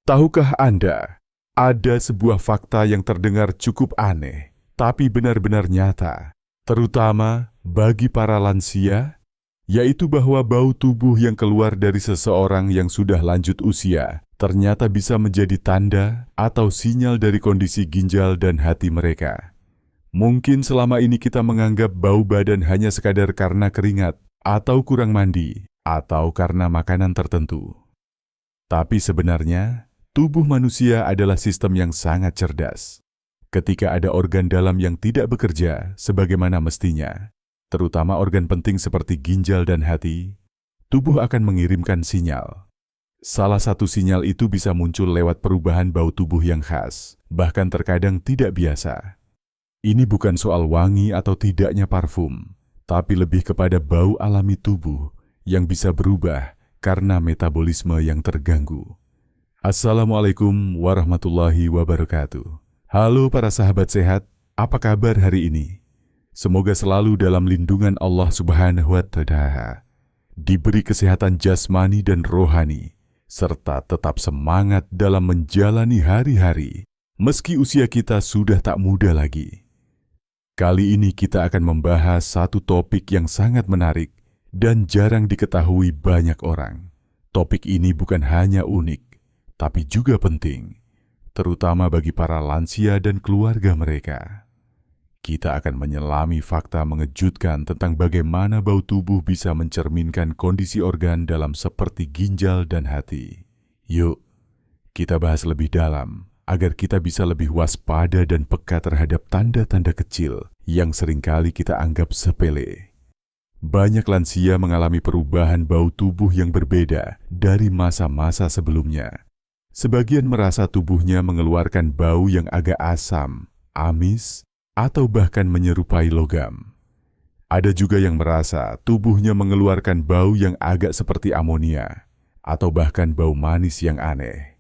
Tahukah Anda, ada sebuah fakta yang terdengar cukup aneh, tapi benar-benar nyata, terutama bagi para lansia, yaitu bahwa bau tubuh yang keluar dari seseorang yang sudah lanjut usia ternyata bisa menjadi tanda atau sinyal dari kondisi ginjal dan hati mereka. Mungkin selama ini kita menganggap bau badan hanya sekadar karena keringat, atau kurang mandi, atau karena makanan tertentu. Tapi sebenarnya, tubuh manusia adalah sistem yang sangat cerdas. Ketika ada organ dalam yang tidak bekerja sebagaimana mestinya, terutama organ penting seperti ginjal dan hati, tubuh akan mengirimkan sinyal. Salah satu sinyal itu bisa muncul lewat perubahan bau tubuh yang khas, bahkan terkadang tidak biasa. Ini bukan soal wangi atau tidaknya parfum, tapi lebih kepada bau alami tubuh yang bisa berubah karena metabolisme yang terganggu. Assalamualaikum warahmatullahi wabarakatuh. Halo para sahabat sehat, apa kabar hari ini? Semoga selalu dalam lindungan Allah Subhanahu wa Ta'ala, diberi kesehatan jasmani dan rohani, serta tetap semangat dalam menjalani hari-hari, meski usia kita sudah tak muda lagi. Kali ini kita akan membahas satu topik yang sangat menarik dan jarang diketahui banyak orang. Topik ini bukan hanya unik, tapi juga penting, terutama bagi para lansia dan keluarga mereka. Kita akan menyelami fakta mengejutkan tentang bagaimana bau tubuh bisa mencerminkan kondisi organ dalam seperti ginjal dan hati. Yuk, kita bahas lebih dalam agar kita bisa lebih waspada dan peka terhadap tanda-tanda kecil yang seringkali kita anggap sepele. Banyak lansia mengalami perubahan bau tubuh yang berbeda dari masa-masa sebelumnya. Sebagian merasa tubuhnya mengeluarkan bau yang agak asam, amis, atau bahkan menyerupai logam. Ada juga yang merasa tubuhnya mengeluarkan bau yang agak seperti amonia, atau bahkan bau manis yang aneh.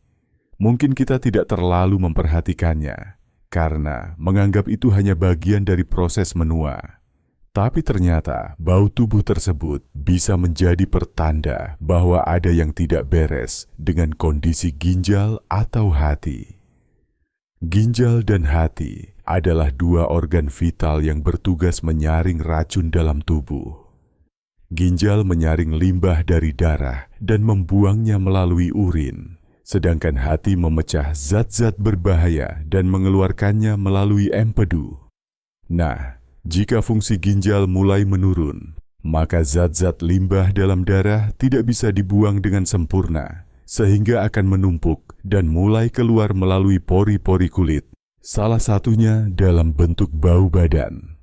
Mungkin kita tidak terlalu memperhatikannya, karena menganggap itu hanya bagian dari proses menua. Tapi ternyata bau tubuh tersebut bisa menjadi pertanda bahwa ada yang tidak beres dengan kondisi ginjal atau hati. Ginjal dan hati adalah dua organ vital yang bertugas menyaring racun dalam tubuh. Ginjal menyaring limbah dari darah dan membuangnya melalui urin, sedangkan hati memecah zat-zat berbahaya dan mengeluarkannya melalui empedu. Nah, jika fungsi ginjal mulai menurun, maka zat-zat limbah dalam darah tidak bisa dibuang dengan sempurna, sehingga akan menumpuk dan mulai keluar melalui pori-pori kulit, salah satunya dalam bentuk bau badan.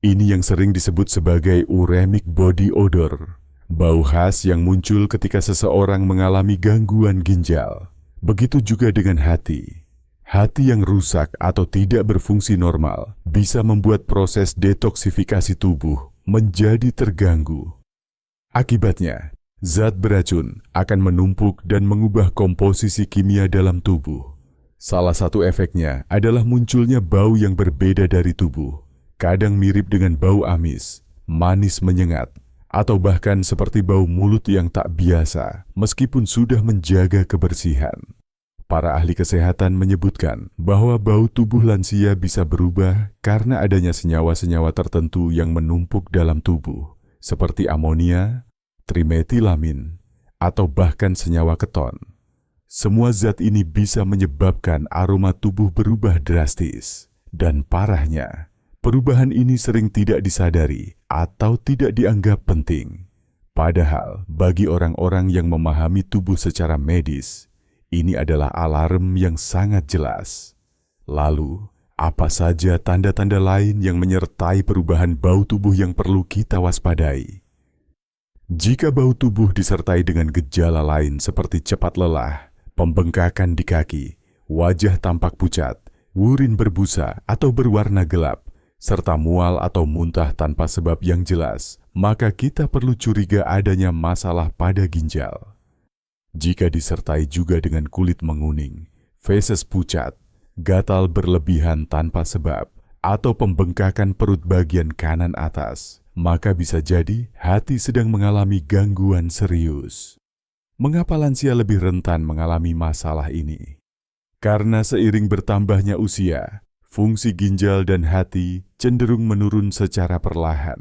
Ini yang sering disebut sebagai uremic body odor, bau khas yang muncul ketika seseorang mengalami gangguan ginjal. Begitu juga dengan hati. Hati yang rusak atau tidak berfungsi normal bisa membuat proses detoksifikasi tubuh menjadi terganggu. Akibatnya, zat beracun akan menumpuk dan mengubah komposisi kimia dalam tubuh. Salah satu efeknya adalah munculnya bau yang berbeda dari tubuh, kadang mirip dengan bau amis, manis menyengat, atau bahkan seperti bau mulut yang tak biasa meskipun sudah menjaga kebersihan. Para ahli kesehatan menyebutkan bahwa bau tubuh lansia bisa berubah karena adanya senyawa-senyawa tertentu yang menumpuk dalam tubuh, seperti amonia, trimetilamin, atau bahkan senyawa keton. Semua zat ini bisa menyebabkan aroma tubuh berubah drastis. Dan parahnya, perubahan ini sering tidak disadari atau tidak dianggap penting. Padahal bagi orang-orang yang memahami tubuh secara medis, ini adalah alarm yang sangat jelas. Lalu, apa saja tanda-tanda lain yang menyertai perubahan bau tubuh yang perlu kita waspadai? Jika bau tubuh disertai dengan gejala lain seperti cepat lelah, pembengkakan di kaki, wajah tampak pucat, urin berbusa atau berwarna gelap, serta mual atau muntah tanpa sebab yang jelas, maka kita perlu curiga adanya masalah pada ginjal. Jika disertai juga dengan kulit menguning, feses pucat, gatal berlebihan tanpa sebab, atau pembengkakan perut bagian kanan atas, maka bisa jadi hati sedang mengalami gangguan serius. Mengapa lansia lebih rentan mengalami masalah ini? Karena seiring bertambahnya usia, fungsi ginjal dan hati cenderung menurun secara perlahan.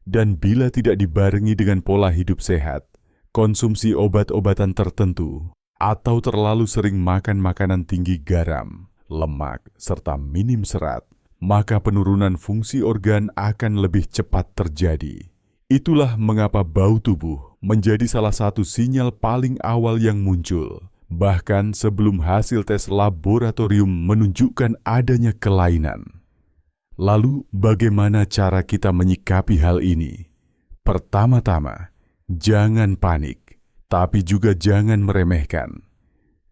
Dan bila tidak dibarengi dengan pola hidup sehat, konsumsi obat-obatan tertentu, atau terlalu sering makan makanan tinggi garam, lemak, serta minim serat, maka penurunan fungsi organ akan lebih cepat terjadi. Itulah mengapa bau tubuh menjadi salah satu sinyal paling awal yang muncul, bahkan sebelum hasil tes laboratorium menunjukkan adanya kelainan. Lalu, bagaimana cara kita menyikapi hal ini? Pertama-tama, jangan panik, tapi juga jangan meremehkan.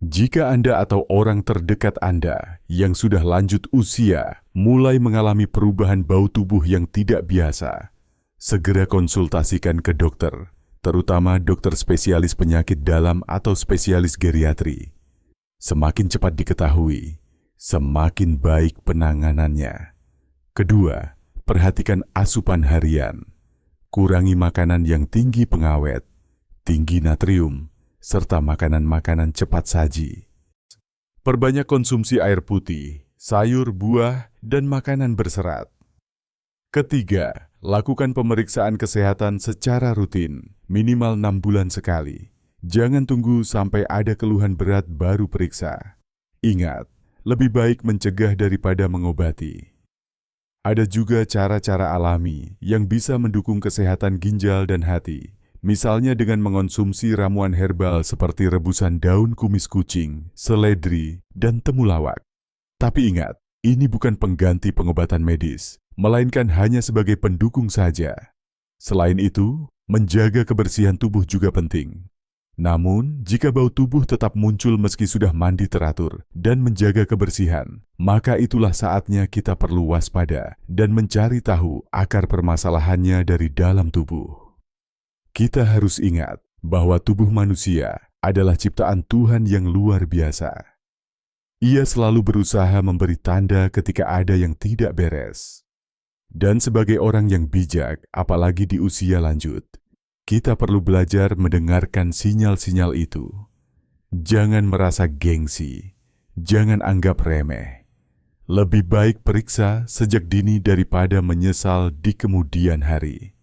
Jika Anda atau orang terdekat Anda yang sudah lanjut usia mulai mengalami perubahan bau tubuh yang tidak biasa, segera konsultasikan ke dokter, terutama dokter spesialis penyakit dalam atau spesialis geriatri. Semakin cepat diketahui, semakin baik penanganannya. Kedua, perhatikan asupan harian. Kurangi makanan yang tinggi pengawet, tinggi natrium, serta makanan-makanan cepat saji. Perbanyak konsumsi air putih, sayur, buah, dan makanan berserat. Ketiga, lakukan pemeriksaan kesehatan secara rutin, minimal 6 bulan sekali. Jangan tunggu sampai ada keluhan berat baru periksa. Ingat, lebih baik mencegah daripada mengobati. Ada juga cara-cara alami yang bisa mendukung kesehatan ginjal dan hati, misalnya dengan mengonsumsi ramuan herbal seperti rebusan daun kumis kucing, seledri, dan temulawak. Tapi ingat, ini bukan pengganti pengobatan medis, melainkan hanya sebagai pendukung saja. Selain itu, menjaga kebersihan tubuh juga penting. Namun, jika bau tubuh tetap muncul meski sudah mandi teratur dan menjaga kebersihan, maka itulah saatnya kita perlu waspada dan mencari tahu akar permasalahannya dari dalam tubuh. Kita harus ingat bahwa tubuh manusia adalah ciptaan Tuhan yang luar biasa. Ia selalu berusaha memberi tanda ketika ada yang tidak beres. Dan sebagai orang yang bijak, apalagi di usia lanjut, kita perlu belajar mendengarkan sinyal-sinyal itu. Jangan merasa gengsi, jangan anggap remeh. Lebih baik periksa sejak dini daripada menyesal di kemudian hari.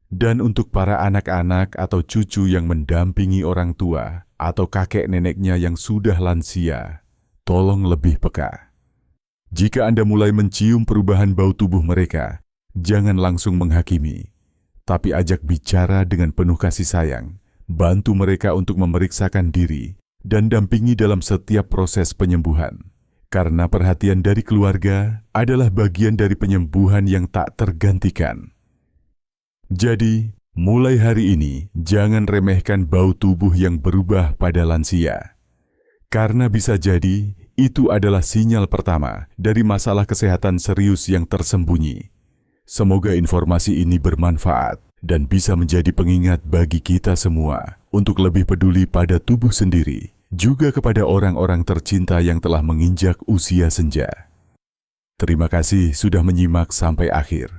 Dan untuk para anak-anak atau cucu yang mendampingi orang tua atau kakek neneknya yang sudah lansia, tolong lebih peka. Jika Anda mulai mencium perubahan bau tubuh mereka, jangan langsung menghakimi. Tapi ajak bicara dengan penuh kasih sayang, bantu mereka untuk memeriksakan diri, dan dampingi dalam setiap proses penyembuhan. Karena perhatian dari keluarga adalah bagian dari penyembuhan yang tak tergantikan. Jadi, mulai hari ini, jangan remehkan bau tubuh yang berubah pada lansia. Karena bisa jadi, itu adalah sinyal pertama dari masalah kesehatan serius yang tersembunyi. Semoga informasi ini bermanfaat dan bisa menjadi pengingat bagi kita semua untuk lebih peduli pada tubuh sendiri, juga kepada orang-orang tercinta yang telah menginjak usia senja. Terima kasih sudah menyimak sampai akhir.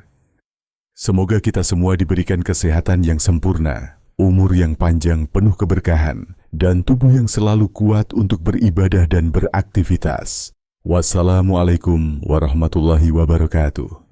Semoga kita semua diberikan kesehatan yang sempurna, umur yang panjang penuh keberkahan, dan tubuh yang selalu kuat untuk beribadah dan beraktivitas. Wassalamualaikum warahmatullahi wabarakatuh.